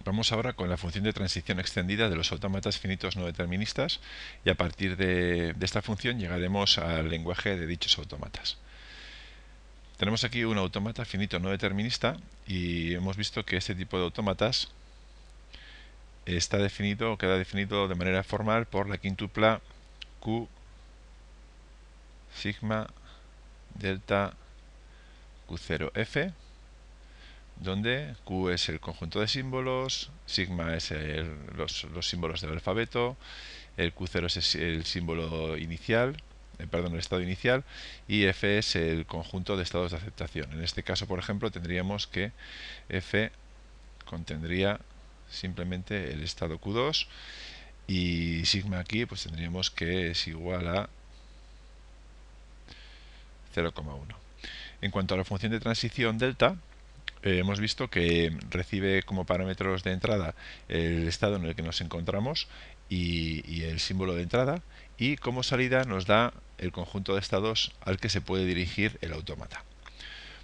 Vamos ahora con la función de transición extendida de los autómatas finitos no deterministas y a partir de esta función llegaremos al lenguaje de dichos autómatas. Tenemos aquí un autómata finito no determinista y hemos visto que este tipo de autómatas está definido o queda definido de manera formal por la quíntupla Q sigma delta Q0F, donde Q es el conjunto de símbolos, sigma es los símbolos del alfabeto, el Q0 es el símbolo inicial, el estado inicial, y F es el conjunto de estados de aceptación. En este caso, por ejemplo, tendríamos que F contendría simplemente el estado Q2 y sigma aquí pues tendríamos que es igual a 0,1. En cuanto a la función de transición delta, hemos visto que recibe como parámetros de entrada el estado en el que nos encontramos y el símbolo de entrada, y como salida nos da el conjunto de estados al que se puede dirigir el autómata.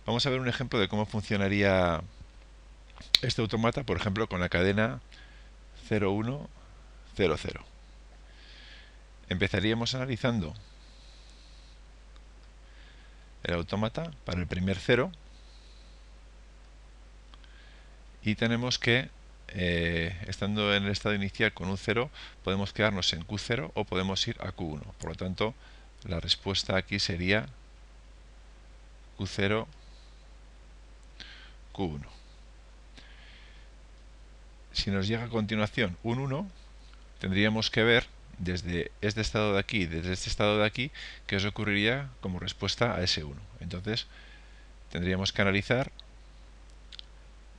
Vamos a ver un ejemplo de cómo funcionaría este autómata, por ejemplo, con la cadena 0100. Empezaríamos analizando el autómata para el primer 0 y tenemos que, estando en el estado inicial con un 0, podemos quedarnos en Q0 o podemos ir a Q1. Por lo tanto, la respuesta aquí sería Q0, Q1. Si nos llega a continuación un 1, tendríamos que ver desde este estado de aquí, desde este estado de aquí, qué os ocurriría como respuesta a ese 1. Entonces, tendríamos que analizar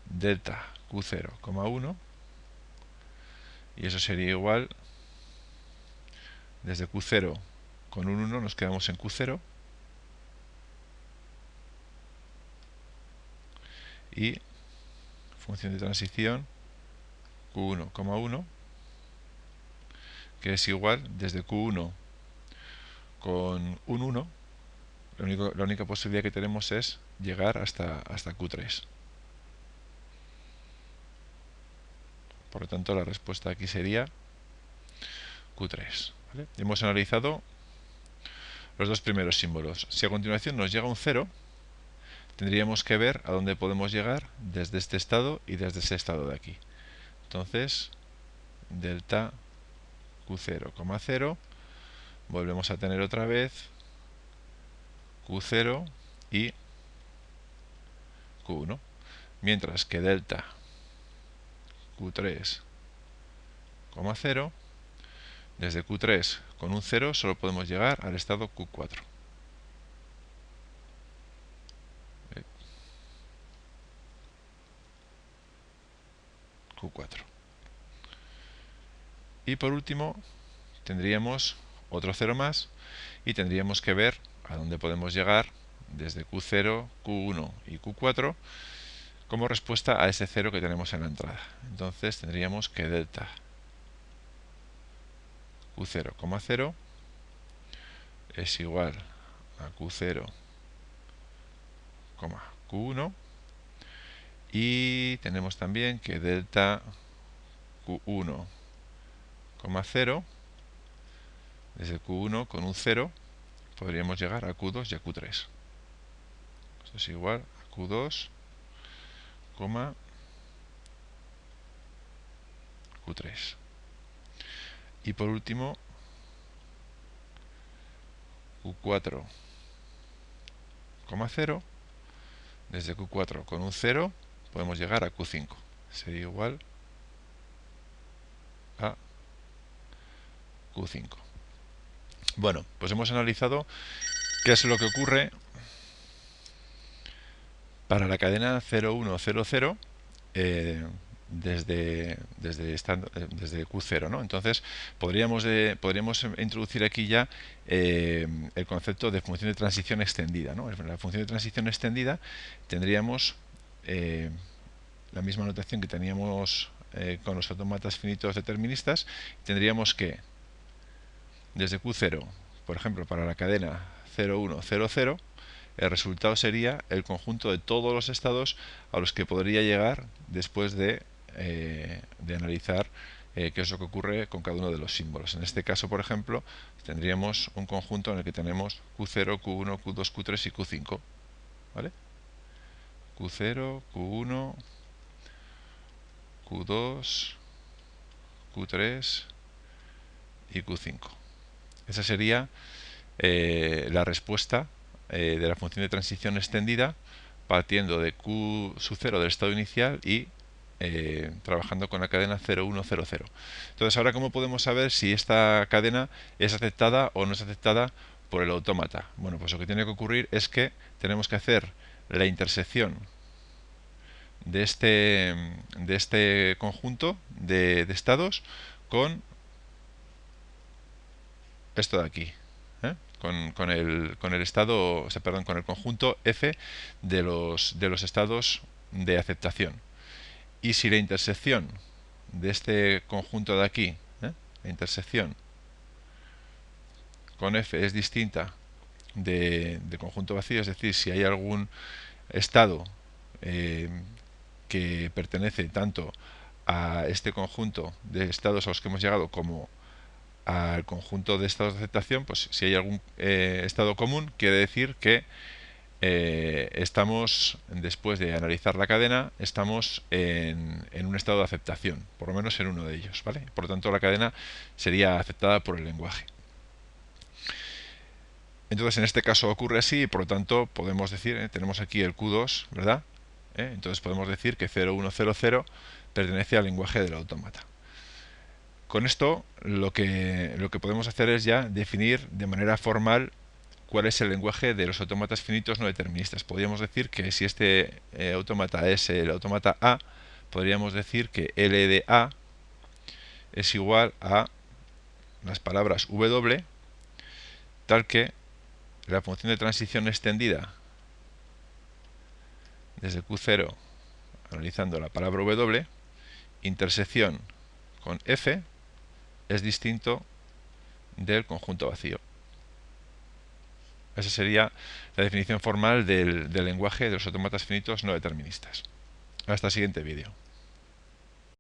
delta Q0, 1, y eso sería igual, desde Q0 con un 1 nos quedamos en Q0 y función de transición Q1, 1, que es igual desde Q1 con un 1, la única posibilidad que tenemos es llegar hasta Q3. Por lo tanto, la respuesta aquí sería Q3. ¿Vale? Hemos analizado los dos primeros símbolos. Si a continuación nos llega un 0, tendríamos que ver a dónde podemos llegar desde este estado y desde ese estado de aquí. Entonces, delta Q0, 0, volvemos a tener otra vez Q0 y Q1. Mientras que delta Q3, 0, desde Q3 con un 0 solo podemos llegar al estado Q4. Q4. Y por último, tendríamos otro 0 más y tendríamos que ver a dónde podemos llegar desde Q0, Q1 y Q4 como respuesta a ese 0 que tenemos en la entrada. Entonces tendríamos que delta Q0, 0 es igual a Q0, Q1, y tenemos también que delta Q1, 0, desde Q1 con un 0 podríamos llegar a Q2 y a Q3. Esto es igual a Q2, Q3. Y por último, Q4, 0, desde Q4 con un 0 podemos llegar a Q5. Sería igual a Q5. Bueno, pues hemos analizado qué es lo que ocurre para la cadena 0100 desde Q0, ¿no? Entonces podríamos introducir aquí ya el concepto de función de transición extendida, ¿no? En la función de transición extendida tendríamos la misma notación que teníamos con los autómatas finitos deterministas. Tendríamos que desde Q0, por ejemplo, para la cadena 0100, el resultado sería el conjunto de todos los estados a los que podría llegar después de analizar qué es lo que ocurre con cada uno de los símbolos. En este caso, por ejemplo, tendríamos un conjunto en el que tenemos Q0, Q1, Q2, Q3 y Q5. ¿Vale? Q0, Q1, Q2, Q3 y Q5. Esa sería la respuesta de la función de transición extendida partiendo de Q sub 0 del estado inicial y trabajando con la cadena 0, 1, 0, 0. Entonces, ahora, ¿cómo podemos saber si esta cadena es aceptada o no es aceptada por el autómata? Bueno, pues lo que tiene que ocurrir es que tenemos que hacer la intersección de este conjunto de estados con esto de aquí, ¿eh? con el estado, o sea, perdón, con el conjunto F de los estados de aceptación. Y si la intersección de este conjunto de aquí, la intersección con F es distinta de conjunto vacío, es decir, si hay algún estado que pertenece tanto a este conjunto de estados a los que hemos llegado como al conjunto de estados de aceptación, pues si hay algún estado común, quiere decir que estamos, después de analizar la cadena, estamos en un estado de aceptación, por lo menos en uno de ellos, ¿vale? Por lo tanto, la cadena sería aceptada por el lenguaje. Entonces, en este caso ocurre así y por lo tanto podemos decir, tenemos aquí el Q2, ¿verdad? Entonces podemos decir que 0100 pertenece al lenguaje del autómata. Con esto lo que podemos hacer es ya definir de manera formal cuál es el lenguaje de los autómatas finitos no deterministas. Podríamos decir que si este autómata es el autómata A, podríamos decir que L de A es igual a las palabras W, tal que la función de transición extendida desde Q0, analizando la palabra W, intersección con F, es distinto del conjunto vacío. Esa sería la definición formal del lenguaje de los autómatas finitos no deterministas. Hasta el siguiente vídeo.